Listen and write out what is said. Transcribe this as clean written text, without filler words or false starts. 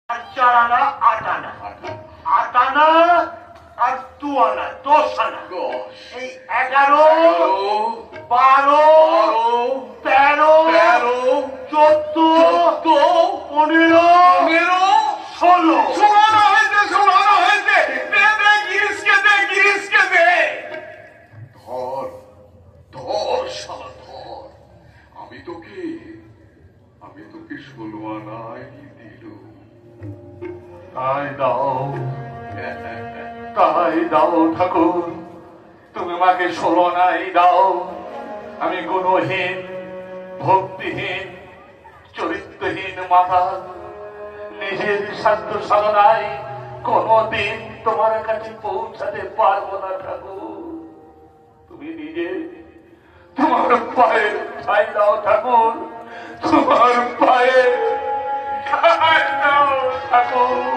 আর 4 আনা 8 আনা 8 আনা আর 2 আনা 10 আনা এই 11 12 13 14 15 16 হয়েছে গিরিশকে দে ধর শালা ধর। আমি তোকে 16 আনাই দিলুম। তাই দাও ঠাকুর, তুমি আমাকে 16 আনাই দাও। আমি গুণহীন, ভক্তিহীন, চরিত্রহীন মাথা, নিজের সাধ্য সাধনায় কোনদিন তোমার কাছে পৌঁছাতে পারবো না ঠাকুর। তুমি নিজে তোমার পায়ে ঠাই দাও ঠাকুর, তোমার পায়ে ঠাই দাও ঠাকুর।